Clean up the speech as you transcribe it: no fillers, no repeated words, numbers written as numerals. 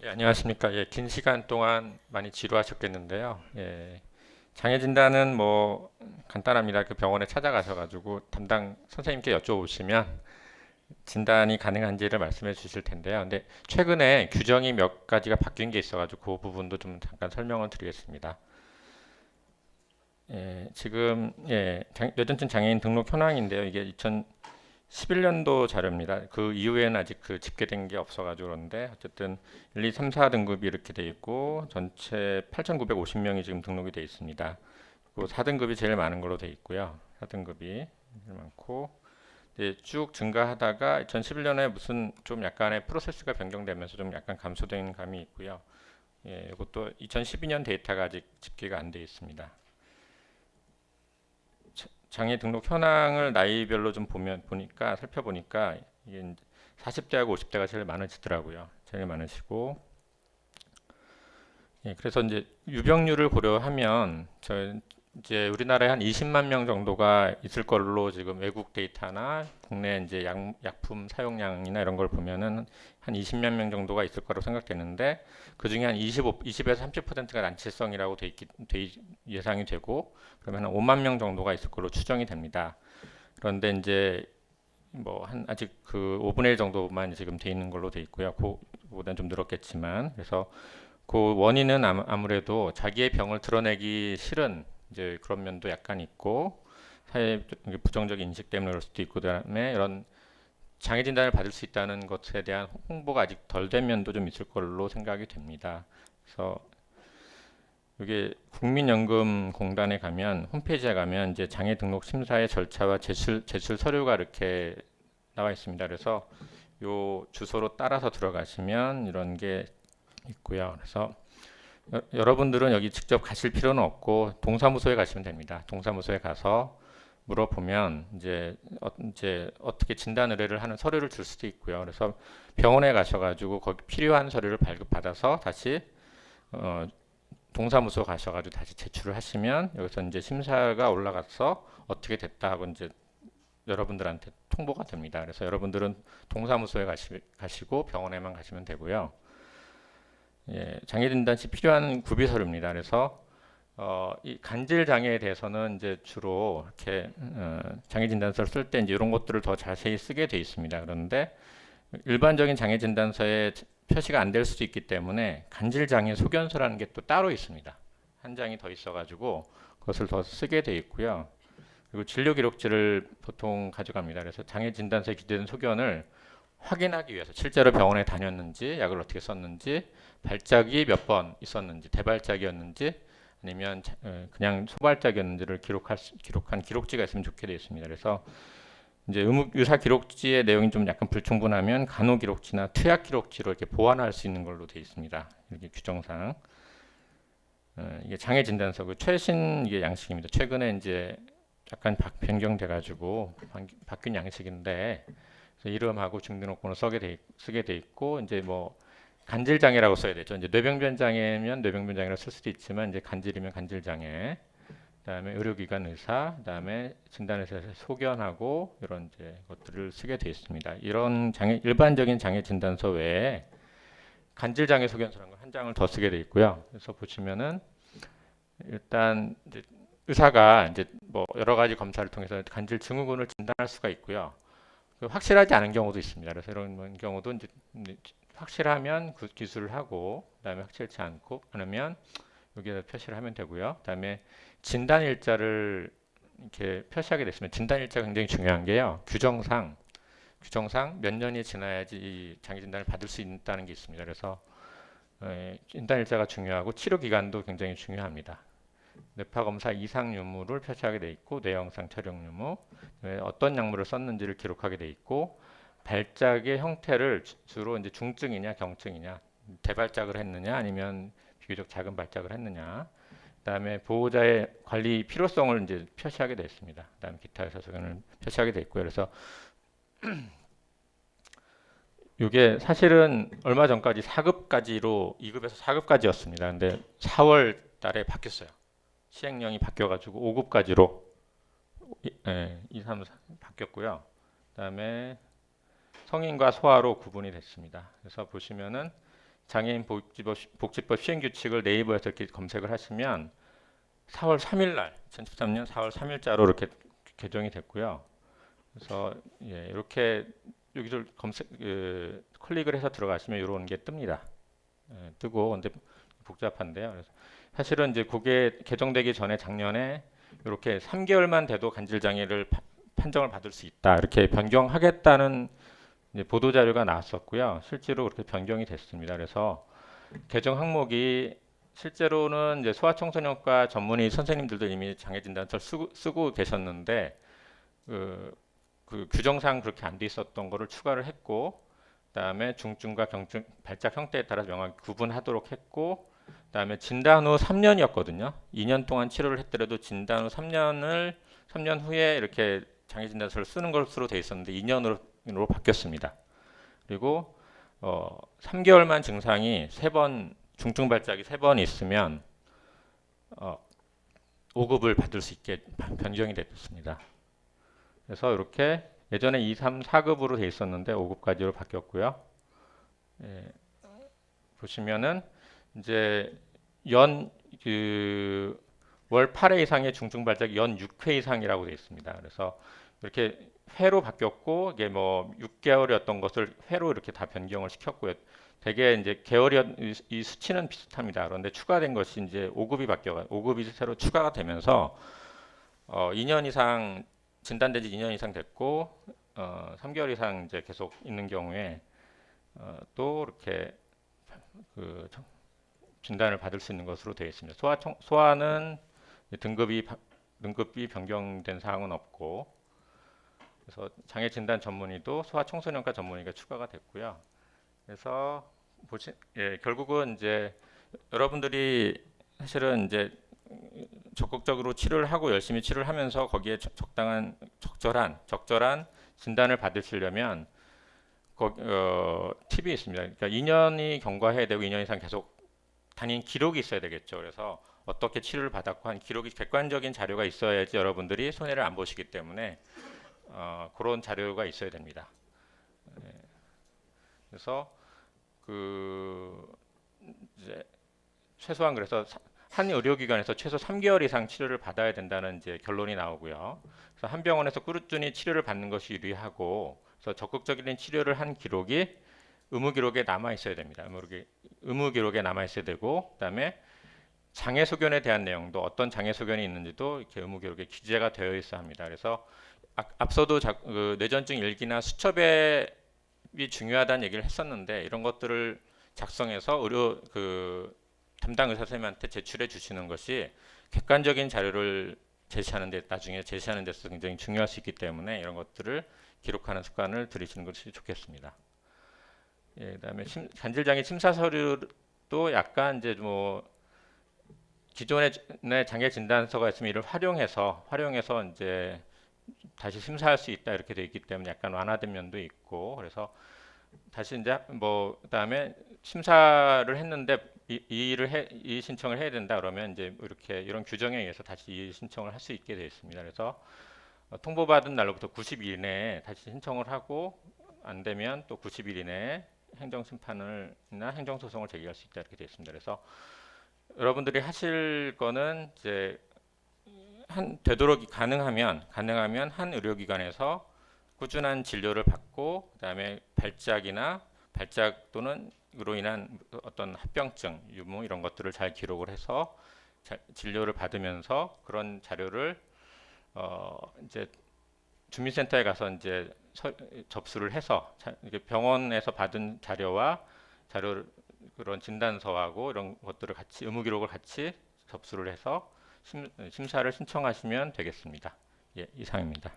예, 안녕하십니까. 예, 긴 시간 동안 많이 지루하셨겠는데요. 예, 장애 진단은 뭐 간단합니다. 그 병원에 찾아가셔가지고 담당 선생님께 여쭤보시면 진단이 가능한지를 말씀해 주실 텐데요. 근데 최근에 규정이 몇 가지가 바뀐 게 있어가지고 그 부분도 좀 잠깐 설명을 드리겠습니다. 예, 지금 뇌전증 장애인 등록 현황인데요. 이게 11년도 자료입니다. 그 이후에는 아직 그 집계된 게 없어가지고 그런데 어쨌든 1, 2, 3, 4등급이 이렇게 돼 있고 전체 8,950명이 지금 등록이 돼 있습니다. 그리고 4등급이 제일 많은 걸로 돼 있고요. 4등급이 제일 많고 이제 쭉 증가하다가 2011년에 무슨 좀 약간의 프로세스가 변경되면서 좀 약간 감소된 감이 있고요. 예, 이것도 2012년 데이터가 아직 집계가 안 돼 있습니다. 장애 등록 현황을 나이별로 좀 보니까 살펴보니까 이게 40대하고 50대가 제일 많으시더라고요. 제일 많으시고 예, 그래서 이제 유병률을 고려하면 이제 우리나라에 한 20만 명 정도가 있을 걸로 지금 외국 데이터나 국내 이제 약품 사용량이나 이런 걸 보면은 한 20만 명 정도가 있을 거라고 생각되는데 그 중에 한 20에서 30%가 난치성이라고 예상이 되고 그러면 한 5만 명 정도가 있을 걸로 추정이 됩니다. 그런데 이제 뭐 한 아직 그 5분의 1 정도만 지금 돼 있는 걸로 돼 있고요. 그보다는 좀 늘었겠지만 그래서 그 원인은 아무래도 자기의 병을 드러내기 싫은 이제 그런 면도 약간 있고 사회 부정적인 인식 때문에 그럴 수도 있고 그다음에 이런 장애 진단을 받을 수 있다는 것에 대한 홍보가 아직 덜 된 면도 좀 있을 걸로 생각이 됩니다. 그래서 이게 국민연금공단에 가면 홈페이지에 가면 이제 장애 등록 심사의 절차와 제출 서류가 이렇게 나와 있습니다. 그래서 요 주소로 따라서 들어가시면 이런 게 있고요. 그래서 여러분들은 여기 직접 가실 필요는 없고 동사무소에 가시면 됩니다. 동사무소에 가서 물어보면 이제 어떻게 진단 의뢰를 하는 서류를 줄 수도 있고요. 그래서 병원에 가셔가지고 거기 필요한 서류를 발급받아서 다시 어, 동사무소 가셔가지고 다시 제출을 하시면 여기서 이제 심사가 올라가서 어떻게 됐다 하고 이제 여러분들한테 통보가 됩니다. 그래서 여러분들은 동사무소에 가시고 병원에만 가시면 되고요. 예, 장애 진단 시 필요한 구비 서류입니다. 그래서 이 간질 장애에 대해서는 이제 주로 이렇게 장애 진단서를 쓸 때 이제 이런 것들을 더 자세히 쓰게 돼 있습니다. 그런데 일반적인 장애 진단서에 표시가 안 될 수도 있기 때문에 간질 장애 소견서라는 게 또 따로 있습니다. 한 장이 더 있어가지고 그것을 더 쓰게 돼 있고요. 그리고 진료 기록지를 보통 가져갑니다. 그래서 장애 진단서에 기재된 소견을 확인하기 위해서 실제로 병원에 다녔는지 약을 어떻게 썼는지 발작이 몇 번 있었는지 대발작이었는지 아니면 그냥 소발작이었는지를 기록한 기록지가 있으면 좋게 되어 있습니다. 그래서 이제 의사 기록지의 내용이 좀 약간 불충분하면 간호 기록지나 투약 기록지로 이렇게 보완할 수 있는 걸로 되어 있습니다. 이렇게 규정상 이게 장애 진단서 그 최신 이게 양식입니다. 최근에 이제 약간 변경돼 가지고 바뀐 양식인데 이름하고 주민등록번호 쓰게 돼 있고 이제 뭐 간질 장애라고 써야 되죠. 이제 뇌병변 장애면 뇌병변 장애라 쓸 수도 있지만 이제 간질이면 간질 장애. 그다음에 의료기관 의사, 그다음에 진단의사에서 소견하고 이런 이제 것들을 쓰게 돼 있습니다. 이런 장애 일반적인 장애 진단서 외에 간질 장애 소견서라는 걸 한 장을 더 쓰게 돼 있고요. 그래서 보시면은 일단 이제 의사가 이제 뭐 여러 가지 검사를 통해서 간질 증후군을 진단할 수가 있고요. 확실하지 않은 경우도 있습니다. 그래서 이런 경우도 이제 확실하면 그 기술을 하고 그다음에 확실치 않으면 여기에 표시를 하면 되고요. 그다음에 진단 일자를 이렇게 표시하게 됐으면 진단 일자가 굉장히 중요한 게요. 규정상 몇 년이 지나야지 이 장애 진단을 받을 수 있다는 게 있습니다. 그래서 진단 일자가 중요하고 치료 기간도 굉장히 중요합니다. 뇌파 검사 이상 유무를 표시하게 돼 있고 뇌영상 촬영 유무, 어떤 약물을 썼는지를 기록하게 돼 있고 발작의 형태를 주로 이제 중증이냐 경증이냐 대발작을 했느냐 아니면 비교적 작은 발작을 했느냐 그다음에 보호자의 관리 필요성을 이제 표시하게 되어 있습니다. 그다음에 기타 의사 소견을 표시하게 되어 있고요. 그래서 이게 사실은 얼마 전까지 4급까지로 2급에서 4급까지였습니다. 근데 4월 달에 바뀌었어요. 시행령이 바뀌어가지고 5급까지로 2, 3, 4 바뀌었고요. 그다음에 성인과 소아로 구분이 됐습니다. 그래서 보시면은 장애인 복지법 시행 규칙을 네이버에서 이렇게 검색을 하시면 4월 3일 날 2013년 4월 3일자로 이렇게 개정이 됐고요. 그래서 예, 이렇게 여기서 클릭을 해서 들어가시면 이런 게 뜹니다. 예, 뜨고 근데 복잡한데요. 그래서 사실은 이제 그게 개정되기 전에 작년에 이렇게 3개월만 돼도 간질 장애를 판정을 받을 수 있다 이렇게 변경하겠다는 이제 보도 자료가 나왔었고요. 실제로 그렇게 변경이 됐습니다. 그래서 개정 항목이 실제로는 이제 소아청소년과 전문의 선생님들도 이미 장애진단서를 쓰고 계셨는데 그 규정상 그렇게 안 돼 있었던 거를 추가를 했고, 그다음에 중증과 경증 발작 형태에 따라 명확히 구분하도록 했고, 그다음에 진단 후 3년이었거든요. 2년 동안 치료를 했더라도 진단 후 3년 후에 이렇게 장애진단서를 쓰는 것으로 돼 있었는데 2년으로 바뀌었습니다. 그리고 3개월만 증상이 3번 중증 발작이 3번 있으면 5급을 받을 수 있게 변경이 됐습니다. 그래서 이렇게 예전에 2, 3, 4급으로 돼 있었는데 5급까지로 바뀌었고요. 예, 보시면은 이제 월 8회 이상의 중증 발작이 연 6회 이상이라고 되어 있습니다. 그래서 이렇게 회로 바뀌었고 이게 뭐 6개월이었던 것을 회로 이렇게 다 변경을 시켰고요. 대개 이제 이 수치는 비슷합니다. 그런데 추가된 것이 이제 5급이 새로 추가가 되면서 2년 이상 진단된 지 2년 이상 됐고 3개월 이상 이제 계속 있는 경우에 또 이렇게 그 진단을 받을 수 있는 것으로 되어 있습니다. 소아는 등급이 변경된 사항은 없고, 그래서 장애 진단 전문의도 소아 청소년과 전문의가 추가가 됐고요. 그래서 결국은 이제 여러분들이 사실은 이제 적극적으로 치료를 하고 열심히 치료를 하면서 거기에 적절한 진단을 받으시려면 팁이 있습니다. 그러니까 2년이 경과해야 되고 2년 이상 계속 다닌 기록이 있어야 되겠죠. 그래서 어떻게 치료를 받았고 한 기록이 객관적인 자료가 있어야지 여러분들이 손해를 안 보시기 때문에 그런 자료가 있어야 됩니다. 그래서 이제 최소한 그래서 한 의료기관에서 최소 3개월 이상 치료를 받아야 된다는 이제 결론이 나오고요. 그래서 한 병원에서 꾸준히 치료를 받는 것이 유리하고, 그래서 적극적인 치료를 한 기록이 의무 기록에 남아 있어야 됩니다. 의무 기록에 남아 있어야 되고, 그다음에 장애 소견에 대한 내용도 어떤 장애 소견이 있는지도 이렇게 의무 기록에 기재가 되어 있어야 합니다. 그래서 앞서도 뇌전증 일기나 수첩이 중요하다는 얘기를 했었는데 이런 것들을 작성해서 담당 의사 선생님한테 제출해 주시는 것이 객관적인 자료를 나중에 제시하는 데서 굉장히 중요할 수 있기 때문에 이런 것들을 기록하는 습관을 들이시는 것이 좋겠습니다. 예, 그다음에 간질장애 심사 서류도 약간 이제 뭐 기존의 장애 진단서가 있으면 이를 활용해서 이제 다시 심사할 수 있다 이렇게 되어 있기 때문에 약간 완화된 면도 있고, 그래서 다시 이제 뭐 그다음에 심사를 했는데 이 신청을 해야 된다 그러면 이제 이렇게 이런 규정에 의해서 다시 이 신청을 할 수 있게 되어 있습니다. 그래서 통보받은 날로부터 90일 이내에 다시 신청을 하고 안 되면 또 90일 이내에 행정심판이나 행정소송을 제기할 수 있다 이렇게 되어 있습니다. 그래서 여러분들이 하실 거는 이제 되도록 가능하면 한 의료기관에서 꾸준한 진료를 받고, 그다음에 발작 또는 으로 인한 어떤 합병증, 유무 이런 것들을 잘 기록을 해서 진료를 받으면서 그런 자료를 이제 주민센터에 가서 이제 접수를 해서 병원에서 받은 그런 진단서하고 이런 것들을 같이 의무 기록을 같이 접수를 해서 심사를 신청하시면 되겠습니다. 예, 이상입니다.